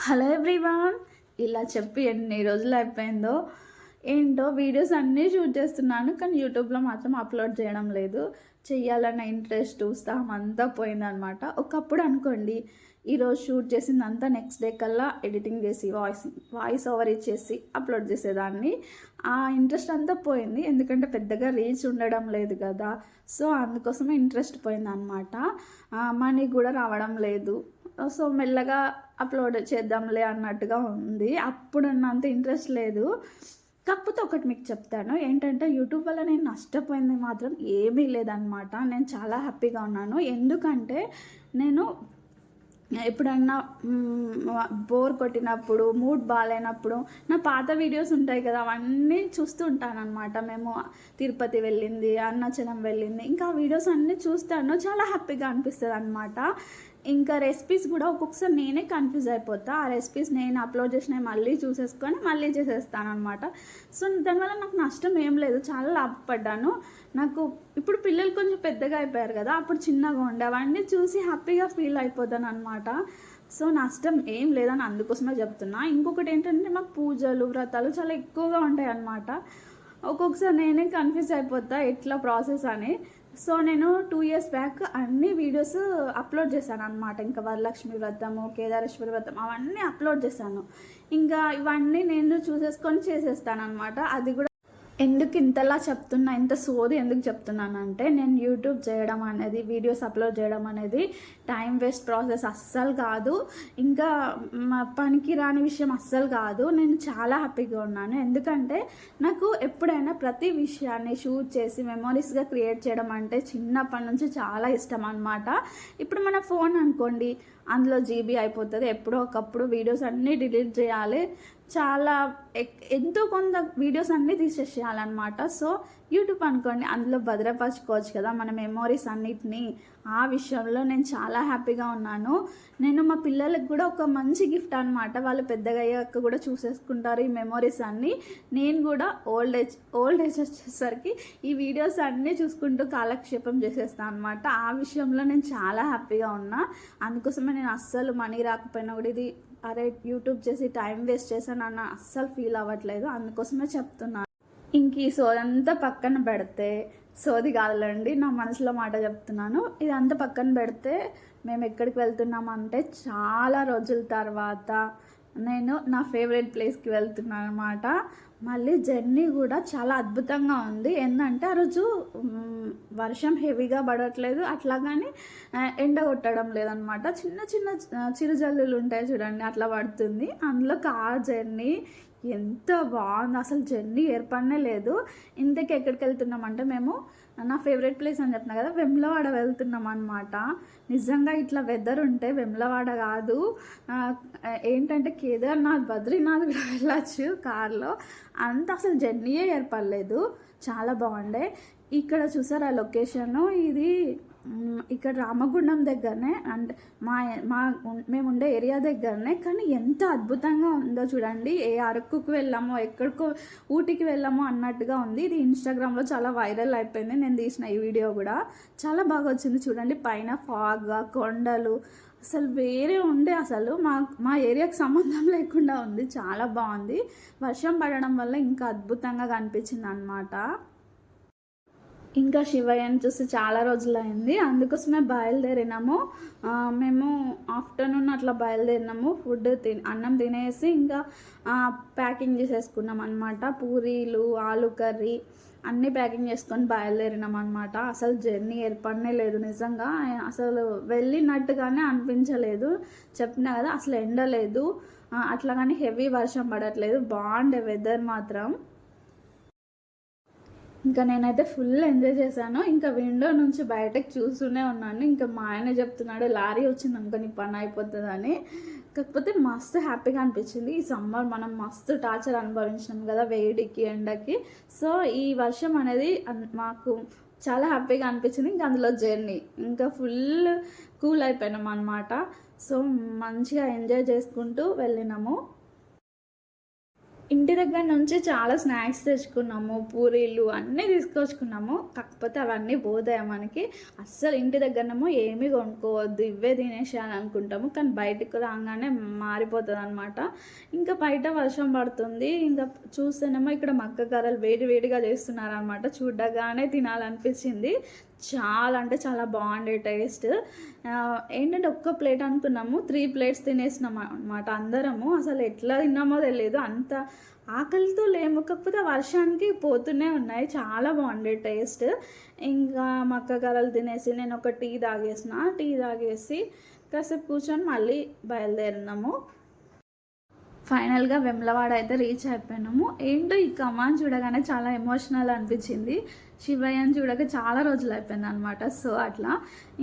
Hello everyone. ఇలా చెప్పి ఎన్ని రోజులు అయిపోయిందో ఏంటో వీడియోస్ అన్నీ షూట్ చేస్తున్నాను, కానీ యూట్యూబ్లో మాత్రం అప్లోడ్ చేయడం లేదు. చెయ్యాలన్న ఇంట్రెస్ట్ ఉత్సాహం అంతా పోయిందనమాట. ఒకప్పుడు అనుకోండి, ఈరోజు షూట్ చేసిందంతా నెక్స్ట్ డే కల్లా ఎడిటింగ్ చేసి వాయిస్ ఓవర్ ఇచ్చేసి అప్లోడ్ చేసేదాన్ని. ఆ ఇంట్రెస్ట్ అంతా పోయింది, ఎందుకంటే పెద్దగా రీచ్ ఉండడం లేదు కదా. సో అందుకోసమే ఇంట్రెస్ట్ పోయిందనమాట. మనీ కూడా రావడం లేదు. సో మెల్లగా అప్లోడ్ చేద్దాంలే అన్నట్టుగా ఉంది. అప్పుడున్నంత ఇంట్రెస్ట్ లేదు. కాకపోతే ఒకటి మీకు చెప్తాను ఏంటంటే, యూట్యూబ్ వల్ల నేను నష్టపోయింది మాత్రం ఏమీ లేదనమాట. నేను చాలా హ్యాపీగా ఉన్నాను. ఎందుకంటే నేను ఎప్పుడన్నా బోర్ కొట్టినప్పుడు, మూడ్ బాగాలేనప్పుడు నా పాత వీడియోస్ ఉంటాయి కదా, అవన్నీ చూస్తూ ఉంటానన్నమాట. మేము తిరుపతి వెళ్ళింది, అరుణాచలం వెళ్ళింది, ఇంకా ఆ వీడియోస్ అన్నీ చూస్తాను. చాలా హ్యాపీగా అనిపిస్తుంది అనమాట. ఇంకా రెసిపీస్ కూడా ఒక్కొక్కసారి నేనే కన్ఫ్యూజ్ అయిపోతా. ఆ రెసిపీస్ నేను అప్లోడ్ చేసినవి మళ్ళీ చూసేసుకొని మళ్ళీ చేసేస్తాను అనమాట. సో దానివల్ల నాకు నష్టం ఏం లేదు, చాలా లాభపడ్డాను. నాకు ఇప్పుడు పిల్లలు కొంచెం పెద్దగా అయిపోయారు కదా, అప్పుడు చిన్నగా ఉండే అవన్నీ చూసి హ్యాపీగా ఫీల్ అయిపోతాను అనమాట. సో నష్టం ఏం లేదని అందుకోసమే చెప్తున్నా. ఇంకొకటి ఏంటంటే, మాకు పూజలు వ్రతాలు చాలా ఎక్కువగా ఉంటాయి అన్నమాట. ఒక్కొక్కసారి నేనే కన్ఫ్యూజ్ అయిపోతా ఎట్లా ప్రాసెస్ అని. సో నేను 2 years బ్యాక్ అన్ని వీడియోస్ అప్లోడ్ చేశాను అనమాట. ఇంకా వరలక్ష్మి వ్రతము, కేదారేశ్వరి వ్రతం అవన్నీ అప్లోడ్ చేశాను. ఇంకా ఇవన్నీ నేను చూసేసుకొని చేసేస్తాను అనమాట. అది కూడా ఎందుకు ఇంతలా చెప్తున్నా, ఇంత సోది ఎందుకు చెప్తున్నానంటే, నేను యూట్యూబ్ చేయడం అనేది, వీడియోస్ అప్లోడ్ చేయడం అనేది టైం వేస్ట్ ప్రాసెస్ అస్సలు కాదు. ఇంకా పనికి రాని విషయం అస్సలు కాదు. నేను చాలా హ్యాపీగా ఉన్నాను. ఎందుకంటే నాకు ఎప్పుడైనా ప్రతి విషయాన్ని షూట్ చేసి మెమొరీస్గా క్రియేట్ చేయడం అంటే చిన్నప్పటి నుంచి చాలా ఇష్టం అనమాట. ఇప్పుడు మన ఫోన్ అనుకోండి, అందులో జీబీ అయిపోతుంది. ఎప్పుడో ఒకప్పుడు వీడియోస్ అన్నీ డిలీట్ చేయాలి, చాలా ఎంతో కొంత వీడియోస్ అన్నీ తీసేసేయాలన్నమాట. సో యూట్యూబ్ అనుకోండి, అందులో భద్రపరచుకోవచ్చు కదా మన మెమోరీస్ అన్నిటినీ. ఆ విషయంలో నేను చాలా హ్యాపీగా ఉన్నాను. నేను మా పిల్లలకు కూడా ఒక మంచి గిఫ్ట్ అనమాట. వాళ్ళు పెద్దగా అయ్యాక కూడా చూసేసుకుంటారు ఈ మెమోరీస్ అన్నీ. నేను కూడా ఓల్డ్ ఏజ్ వచ్చేసరికి ఈ వీడియోస్ అన్నీ చూసుకుంటూ కాలక్షేపం చేసేస్తాను అనమాట. ఆ విషయంలో నేను చాలా హ్యాపీగా ఉన్నా. అందుకోసమే నేను అస్సలు మనీ రాకపోయినా కూడా ఇది అరే యూట్యూబ్ చేసి టైం వేస్ట్ చేశాను అన్న అస్సలు ఫీల్ అవ్వట్లేదు. అందుకోసమే చెప్తున్నాను. ఇంక ఈ సోదంతా పక్కన పెడితే, సోది కాదులండి, నా మనసులో మాట చెప్తున్నాను. ఇదంతా పక్కన పెడితే మేము ఎక్కడికి వెళ్తున్నామంటే, చాలా రోజుల తర్వాత నేను నా ఫేవరెట్ ప్లేస్కి వెళ్తున్నాను అనమాట. మళ్ళీ జర్నీ కూడా చాలా అద్భుతంగా ఉంది. ఏంటంటే ఆ రోజు వర్షం హెవీగా పడట్లేదు, అట్లాగని ఎండ కొట్టడం లేదనమాట. చిన్న చిన్న చిరుజల్లులు ఉంటాయి చూడండి, అట్లా పడుతుంది. అందులో కార్ జర్నీ ఎంత బాగుంది, అసలు జర్నీ ఏర్పడనే లేదు. ఇంతకీ ఎక్కడికి వెళ్తున్నామంటే, మేము నా ఫేవరెట్ ప్లేస్ అని చెప్పిన కదా, వెమ్లవాడ వెళ్తున్నాం అనమాట. నిజంగా ఇట్లా వెదర్ ఉంటే వెమ్లవాడ కాదు, ఏంటంటే కేదార్నాథ్, బద్రీనాథ్ కూడా వెళ్ళచ్చు కార్లో. అంత అసలు జర్నీయే ఏర్పడలేదు, చాలా బాగుండే. ఇక్కడ చూసారు ఆ లొకేషను, ఇది ఇక్కడ రామగుండం దగ్గరనే, అంటే మేము ఉండే ఏరియా దగ్గరనే. కానీ ఎంత అద్భుతంగా ఉందో చూడండి. ఏ అరకుకు వెళ్ళామో, ఎక్కడికో ఊటీకి వెళ్ళామో అన్నట్టుగా ఉంది. ఇది ఇన్స్టాగ్రామ్లో చాలా వైరల్ అయిపోయింది. నేను తీసిన ఈ వీడియో కూడా చాలా బాగా వచ్చింది చూడండి. పైన ఫాగ్, కొండలు అసలు వేరే ఉండే, అసలు మా ఏరియాకి సంబంధం లేకుండా ఉంది. చాలా బాగుంది. వర్షం పడడం వల్ల ఇంకా అద్భుతంగా కనిపించింది అనమాట. ఇంకా శివయ్యని చూసి చాలా రోజులైంది, అందుకోసమే బయలుదేరినాము. మేము ఆఫ్టర్నూన్ అట్లా బయలుదేరినాము. అన్నం తినేసి ఇంకా ప్యాకింగ్ చేసేసుకున్నాం అనమాట. పూరీలు, ఆలు కర్రీ అన్నీ ప్యాకింగ్ చేసుకొని బయలుదేరినాం అనమాట. అసలు జర్నీ ఏర్పడనే లేదు నిజంగా. అసలు వెళ్ళినట్టుగానే అనిపించలేదు. చెప్పినా కదా, అసలు ఎండ లేదు, అట్లాగని హెవీ వర్షం పడట్లేదు. బాగుండే వెదర్ మాత్రం. ఇంకా నేనైతే ఫుల్ ఎంజాయ్ చేశాను. ఇంకా విండో నుంచి బయటకు చూస్తూనే ఉన్నాను. ఇంకా మా ఆయన చెప్తున్నాడు, లారీ వచ్చింది అనుకో నీ పని అయిపోతుందని. కాకపోతే మస్తు హ్యాపీగా అనిపించింది. ఈ సమ్మర్ మనం మస్తు టార్చర్ అనుభవించినాం కదా, వేడికి ఎండకి. సో ఈ వర్షం అనేది మాకు చాలా హ్యాపీగా అనిపించింది. ఇంకా అందులో జర్నీ ఇంకా ఫుల్ కూల్ అయిపోయినాం అనమాట. సో మంచిగా ఎంజాయ్ చేసుకుంటూ వెళ్ళినాము. ఇంటి దగ్గర నుంచి చాలా స్నాక్స్ తెచ్చుకున్నాము, పూరీలు అన్నీ తీసుకొచ్చుకున్నాము. కాకపోతే అవన్నీ పోతాయి మనకి. అస్సలు ఇంటి దగ్గరనేమో ఏమీ కొనుక్కోవద్దు, ఇవే తినేసేయాలి అనుకుంటాము. కానీ బయటకు రాగానే మారిపోతుందన్నమాట. ఇంకా బయట వర్షం పడుతుంది. ఇంకా చూస్తేనేమో ఇక్కడ మక్క గారెలు వేడి వేడిగా చేస్తున్నారనమాట. చూడగానే తినాలనిపించింది. చాలా అంటే చాలా బాగుండే టేస్ట్. ఏంటంటే ఒక్క ప్లేట్ అనుకున్నాము, 3 ప్లేట్స్ తినేసినాం అనమాట అందరము. అసలు ఎట్లా తిన్నామో తెలియదు, అంత ఆకలితో లేము. కాకపోతే వర్షానికి పోతూనే ఉన్నాయి. చాలా బాగుండే టేస్ట్. ఇంకా మక్క గారెలు తినేసి నేను ఒక టీ తాగేసి కాసేపు కూర్చొని మళ్ళీ బయలుదేరినాము. ఫైనల్గా వెమ్లవాడ అయితే రీచ్ అయిపోయినాము. ఏంటో ఈ కమాన్ చూడగానే చాలా ఎమోషనల్ అనిపించింది. శివయ్యని చూడక చాలా రోజులు అయిపోయింది అనమాట. సో అట్లా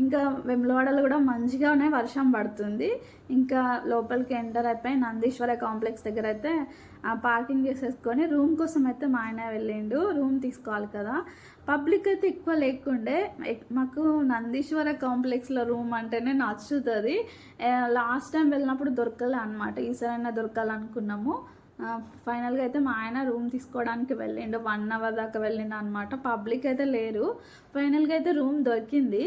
ఇంకా వెమ్లవాడలో కూడా మంచిగానే వర్షం పడుతుంది. ఇంకా లోపలికి ఎంటర్ అయిపోయి నందీశ్వర కాంప్లెక్స్ దగ్గర అయితే పార్కింగ్ చేసేసుకొని రూమ్ కోసం అయితే మా ఆయన వెళ్ళిండు. రూమ్ తీసుకోవాలి కదా, పబ్లిక్ అయితే ఎక్కువ లేకుండే. మాకు నందీశ్వర కాంప్లెక్స్లో రూమ్ అంటేనే నచ్చుతుంది. లాస్ట్ టైం వెళ్ళినప్పుడు దొరకలే అనమాట, ఈసారైనా దొరకాలనుకున్నాము. ఫైనల్గా అయితే మా ఆయన రూమ్ తీసుకోవడానికి వెళ్ళిండు. 1 అవర్ దాకా వెళ్ళిండు అనమాట. పబ్లిక్ అయితే లేరు. ఫైనల్గా అయితే రూమ్ దొరికింది.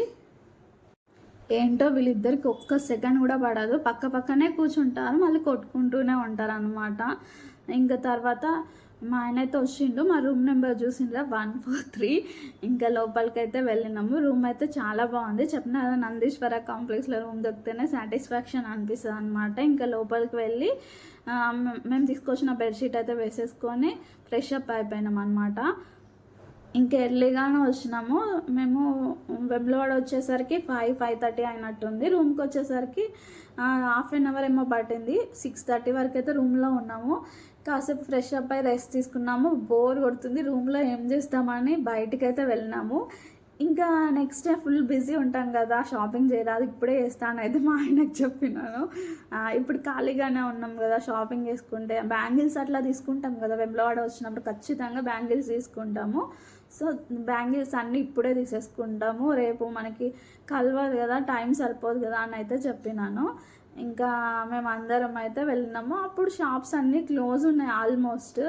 ఏంటో వీళ్ళిద్దరికి ఒక్క సెకండ్ కూడా పడదు, పక్క పక్కనే కూర్చుంటారు, మళ్ళీ కొట్టుకుంటూనే ఉంటారు అనమాట. ఇంకా తర్వాత మా ఆయన అయితే వచ్చిండు. మా రూమ్ నెంబర్ చూసిండ్రా 143. ఇంకా లోపలికి అయితే వెళ్ళినాము. రూమ్ అయితే చాలా బాగుంది. చెప్పిన కదా, నందీశ్వర కాంప్లెక్స్లో రూమ్ దొరికితేనే సాటిస్ఫాక్షన్ అనిపిస్తుంది అనమాట. ఇంకా లోపలికి వెళ్ళి మేము తీసుకొచ్చిన బెడ్షీట్ అయితే వేసేసుకొని ఫ్రెష్ అప్ అయిపోయినాం అనమాట. ఇంకా ఎర్లీగానే వచ్చినాము. మేము వెమ్లవాడ వచ్చేసరికి 5:30 అయినట్టుంది. రూమ్కి వచ్చేసరికి హాఫ్ అన్ అవర్ ఏమో పట్టింది. 6:30 వరకు అయితే రూమ్లో ఉన్నాము. కాసేపు ఫ్రెష్ అప్ అయి రెస్ట్ తీసుకున్నాము. బోర్ కొడుతుంది, రూమ్లో ఏం చేస్తామని బయటికి అయితే వెళ్ళినాము. ఇంకా నెక్స్ట్ డే ఫుల్ బిజీ ఉంటాం కదా, షాపింగ్ చేయరాదు, ఇప్పుడే చేస్తానైతే మా ఆయనకు చెప్పినాను. ఇప్పుడు ఖాళీగానే ఉన్నాం కదా, షాపింగ్ చేసుకుంటే బ్యాంగిల్స్ అట్లా తీసుకుంటాం కదా, వెమ్లవాడ వచ్చినప్పుడు ఖచ్చితంగా బ్యాంగిల్స్ తీసుకుంటాము. సో బ్యాంగిల్స్ అన్నీ ఇప్పుడే తీసేసుకుంటాము, రేపు మనకి కలవదు కదా, టైం సరిపోదు కదా అని అయితే చెప్పినాను. ఇంకా మేము అందరం అయితే వెళ్ళినాము. అప్పుడు షాప్స్ అన్నీ క్లోజ్ ఉన్నాయి, ఆల్మోస్ట్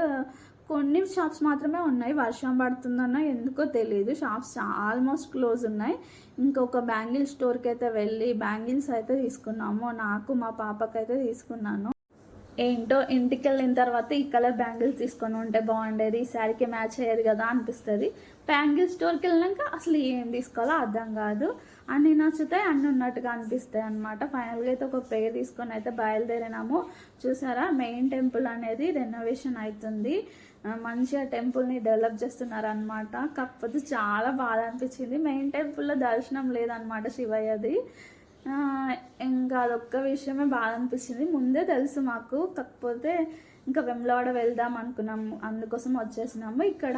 కొన్ని షాప్స్ మాత్రమే ఉన్నాయి. వర్షం పడుతుందన్న ఎందుకో తెలియదు, షాప్స్ ఆల్మోస్ట్ క్లోజ్ ఉన్నాయి. ఇంకొక బ్యాంగిల్ స్టోర్కి అయితే వెళ్ళి బ్యాంగిల్స్ అయితే తీసుకున్నాము. నాకు మా పాపకైతే తీసుకున్నాను. ఏంటో ఇంటికి వెళ్ళిన తర్వాత ఈ కలర్ బ్యాంగిల్స్ తీసుకొని ఉంటే బాగుండేది, ఈ శారీకి మ్యాచ్ అయ్యేది కదా అనిపిస్తుంది. బ్యాంగిల్ స్టోర్కి వెళ్ళాక అసలు ఏం తీసుకోవాలో అర్థం కాదు, అన్నీ నచ్చుతాయి, అన్నీ ఉన్నట్టుగా అనిపిస్తాయి అనమాట. ఫైనల్గా అయితే ఒక పేరు తీసుకొని అయితే బయలుదేరినాము. చూసారా, మెయిన్ టెంపుల్ అనేది రెనోవేషన్ అవుతుంది, మంచిగా టెంపుల్ని డెవలప్ చేస్తున్నారు అనమాట. కాకపోతే చాలా బాధ అనిపించింది, మెయిన్ టెంపుల్లో దర్శనం లేదనమాట శివయ్యది. ఇంకా అదొక్క విషయమే బాధ అనిపించింది. ముందే తెలుసు మాకు, కాకపోతే ఇంకా వెమ్లవాడ వెళ్దాం అనుకున్నాము, అందుకోసం వచ్చేసినాము. ఇక్కడ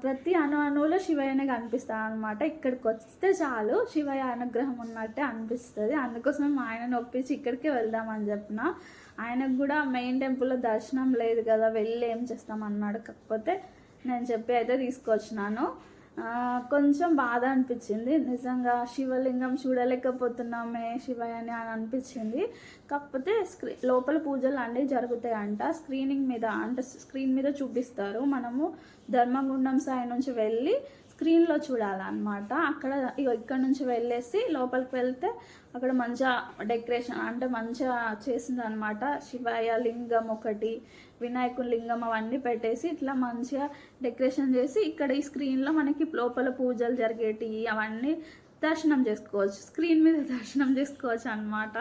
ప్రతి అణువులో శివయ్యనే కనిపిస్తాను అనమాట. ఇక్కడికి వస్తే చాలు శివయ్య అనుగ్రహం ఉన్నట్టే అనిపిస్తుంది. అందుకోసం మా ఆయనను ఒప్పించి ఇక్కడికే వెళ్దామని చెప్పిన. ఆయనకు కూడా మెయిన్ టెంపుల్లో దర్శనం లేదు కదా, వెళ్ళి ఏం చేస్తామన్నాడు. కాకపోతే నేను చెప్పి అయితే తీసుకొచ్చినాను. కొంచెం బాధ అనిపించింది నిజంగా, శివలింగం చూడలేకపోతున్నామే శివయ్యని అని అనిపించింది. కాకపోతే లోపల పూజలు అన్నీ జరుగుతాయంట, స్క్రీనింగ్ మీద అంటే స్క్రీన్ మీద చూపిస్తారు. మనము ధర్మగుండం సైడ్ నుంచి వెళ్ళి స్క్రీన్లో చూడాలన్నమాట. అక్కడ ఇక్కడ నుంచి వెళ్ళేసి లోపలికి వెళ్తే అక్కడ మంచిగా డెకరేషన్ అంటే మంచిగా చేసిందనమాట. శివయ్య లింగం ఒకటి, వినాయకుని లింగం అవన్నీ పెట్టేసి ఇట్లా మంచిగా డెకరేషన్ చేసి ఇక్కడ ఈ స్క్రీన్లో మనకి లోపల పూజలు జరిగేటివి అవన్నీ దర్శనం చేసుకోవచ్చు, స్క్రీన్ మీద దర్శనం చేసుకోవచ్చు అనమాట.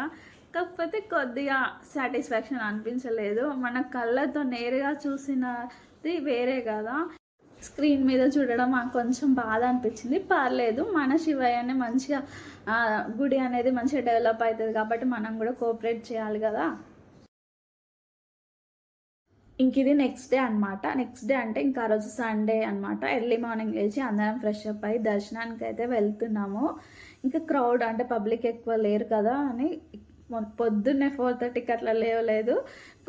కాకపోతే కొద్దిగా సాటిస్ఫాక్షన్ అనిపించలేదు, మన కళ్ళతో నేరుగా చూసినది వేరే కదా, స్క్రీన్ మీద చూడడం కొంచెం బాధ అనిపించింది. పర్లేదు, మన శివయ్యనే మంచిగా గుడి అనేది మంచిగా డెవలప్ అవుతుంది కాబట్టి మనం కూడా కోఆపరేట్ చేయాలి కదా. ఇంక ఇది నెక్స్ట్ డే అనమాట. నెక్స్ట్ డే అంటే ఇంకా ఆ రోజు సండే అనమాట. ఎర్లీ మార్నింగ్ లేచి అందరం ఫ్రెష్ అప్ అయ్యి దర్శనానికి అయితే వెళ్తున్నాము. ఇంకా క్రౌడ్ అంటే పబ్లిక్ ఎక్కువ లేరు కదా అని పొద్దున్నే 4:30కి అట్లా లేవలేదు,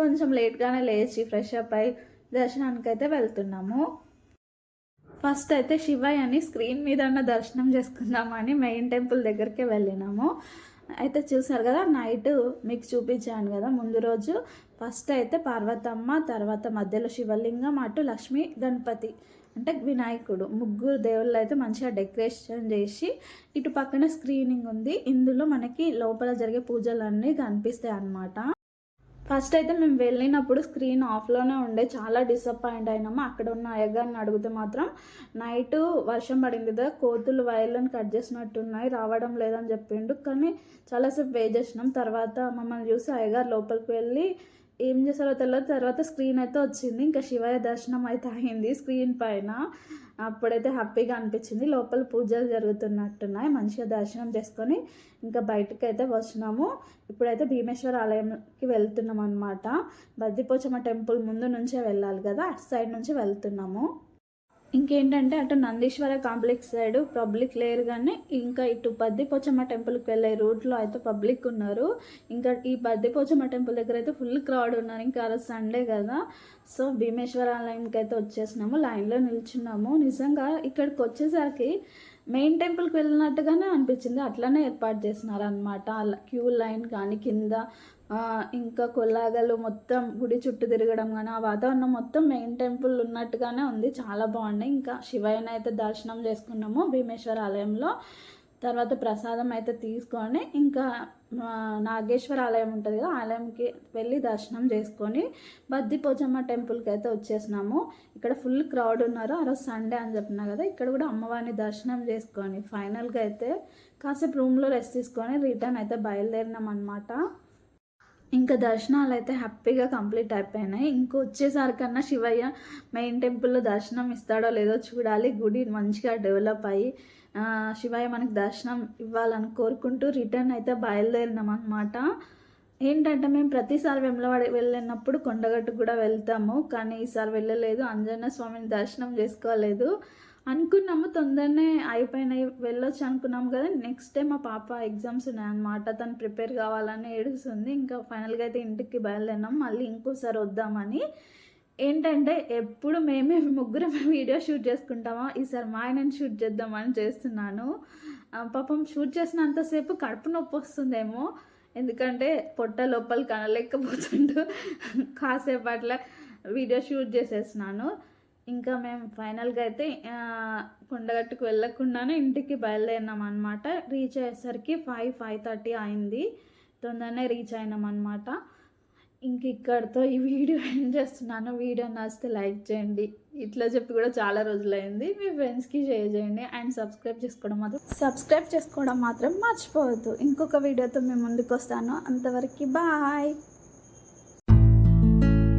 కొంచెం లేట్గానే లేచి ఫ్రెష్ అప్ అయ్యి దర్శనానికి అయితే వెళ్తున్నాము. ఫస్ట్ అయితే శివయ్యని స్క్రీన్ మీద దర్శనం చేసుకుందామని మెయిన్ టెంపుల్ దగ్గరికి వెళ్ళినాము. అయితే చూసారు కదా, నైట్ మీకు చూపించాను కదా ముందు రోజు. ఫస్ట్ అయితే పార్వతమ్మ, తర్వాత మధ్యలో శివలింగం, అటు లక్ష్మి గణపతి అంటే వినాయకుడు, ముగ్గురు దేవుళ్ళు అయితే మంచిగా డెకరేషన్ చేసి ఇటు పక్కన స్క్రీనింగ్ ఉంది. ఇందులో మనకి లోపల జరిగే పూజలన్నీ కనిపిస్తాయి అన్నమాట. ఫస్ట్ అయితే మేము వెళ్ళినప్పుడు స్క్రీన్ ఆఫ్లోనే ఉండే, చాలా డిసప్పాయింట్ అయినాము. అక్కడ ఉన్న అయ్యగారిని అడిగితే మాత్రం నైట్ వర్షం పడింది కదా, కోతులు వైర్లను కట్ చేసినట్టున్నాయి, రావడం లేదని చెప్పిండు. కానీ చాలాసేపు వెయిట్ చేసినాం. తర్వాత మమ్మల్ని చూసి అయ్యగారు లోపలికి వెళ్ళి ఏం చేశారో తెలియదు. తర్వాత స్క్రీన్ అయితే వచ్చింది, ఇంకా శివయ్య దర్శనం అయితే అయింది స్క్రీన్ పైన. అప్పుడైతే హ్యాపీగా అనిపించింది. లోపల పూజలు జరుగుతున్నట్టున్నాయి, మంచిగా దర్శనం చేసుకొని ఇంకా బయటకు అయితే వచ్చినాము. ఇప్పుడైతే భీమేశ్వర ఆలయంకి వెళ్తున్నాం అనమాట. బద్దిపోచమ్మ టెంపుల్ ముందు నుంచే వెళ్ళాలి కదా, అటు సైడ్ నుంచి వెళ్తున్నాము. ఇంకేంటంటే అటు నందీశ్వర కాంప్లెక్స్ సైడ్ పబ్లిక్ లేరు, కానీ ఇంకా ఇటు బద్దిపోచమ్మ టెంపుల్కి వెళ్ళే రూట్లో అయితే పబ్లిక్ ఉన్నారు. ఇంకా ఈ బద్దిపోచమ్మ టెంపుల్ దగ్గర అయితే ఫుల్ క్రౌడ్ ఉన్నారు. ఇంకా ఆ రోజు సండే కదా, సో భీమేశ్వర ఆలయంకి అయితే వచ్చేసినాము, లైన్లో నిల్చున్నాము. నిజంగా ఇక్కడికి వచ్చేసరికి మెయిన్ టెంపుల్కి వెళ్ళినట్టుగానే అనిపించింది. అట్లనే ఏర్పాటు చేసినారు అనమాట. క్యూ లైన్ కానీ కింద ఇంకా కొల్లాగలు మొత్తం గుడి చుట్టూ తిరగడం కానీ ఆ వాతావరణం మొత్తం మెయిన్ టెంపుల్ ఉన్నట్టుగానే ఉంది. చాలా బాగున్నాయి. ఇంకా శివయ్యని అయితే దర్శనం చేసుకున్నాము భీమేశ్వర ఆలయంలో. తర్వాత ప్రసాదం అయితే తీసుకొని ఇంకా నాగేశ్వర ఆలయం ఉంటుంది కదా, ఆలయంకి వెళ్ళి దర్శనం చేసుకొని బద్దిపోచమ్మ టెంపుల్కి అయితే వచ్చేసినాము. ఇక్కడ ఫుల్ క్రౌడ్ ఉన్నారు. ఆ రోజు సండే అని చెప్పినా కదా, ఇక్కడ కూడా అమ్మవారిని దర్శనం చేసుకొని ఫైనల్గా అయితే కాసేపు రూమ్లో రెస్ట్ తీసుకొని రిటర్న్ అయితే బయలుదేరినాం అనమాట. ఇంకా దర్శనాలు అయితే హ్యాపీగా కంప్లీట్ అయిపోయినాయి. వచ్చేసరికన్నా శివయ్య మెయిన్ టెంపుల్లో దర్శనం ఇస్తాడో లేదో చూడాలి. గుడి మంచిగా డెవలప్ అయ్యి శివయ్య మనకు దర్శనం ఇవ్వాలని కోరుకుంటూ రిటర్న్ అయితే బయలుదేరినాం అనమాట. ఏంటంటే మేము ప్రతిసారి వెమ్లవాడ వెళ్ళినప్పుడు కొండగట్టుకు కూడా వెళ్తాము, కానీ ఈసారి వెళ్ళలేదు. ఆంజనేయ స్వామిని దర్శనం చేసుకోలేదు అనుకున్నాము. తొందరనే అయిపోయినాయి, వెళ్ళొచ్చు అనుకున్నాం కదా. నెక్స్ట్ టైం మా పాప ఎగ్జామ్స్ ఉన్నాయన్నమాట, తను ప్రిపేర్ కావాలని ఏడుస్తుంది. ఇంకా ఫైనల్గా అయితే ఇంటికి బయలుదేరినాం, మళ్ళీ ఇంకోసారి వద్దామని. ఏంటంటే ఎప్పుడు మేమే ముగ్గురం వీడియో షూట్ చేసుకుంటామో, ఈసారి మా ఆయనని షూట్ చేద్దామని చేస్తున్నాను. పాపం షూట్ చేసినంతసేపు కడుపు నొప్పి వస్తుందేమో, ఎందుకంటే పొట్ట లోపల కనలేకపోతుంటూ కాసేపు అట్లా వీడియో షూట్ చేసేస్తున్నాను. ఇంకా మేము ఫైనల్గా అయితే కొండగట్టుకు వెళ్ళకుండానే ఇంటికి బయలుదేరినాం అనమాట. రీచ్ అయ్యేసరికి 5:30 అయింది. తొందరనే రీచ్ అయినాం అనమాట. ఇంక ఇక్కడితో ఈ వీడియో ఏం చేస్తున్నాను. వీడియో నచ్చితే లైక్ చేయండి, ఇట్లా చెప్పి కూడా చాలా రోజులైంది. మీ ఫ్రెండ్స్కి షేర్ చేయండి అండ్ సబ్స్క్రైబ్ చేసుకోవడం మాత్రం మర్చిపోవద్దు. ఇంకొక వీడియోతో మేము ముందుకు వస్తాను. అంతవరకు బాయ్.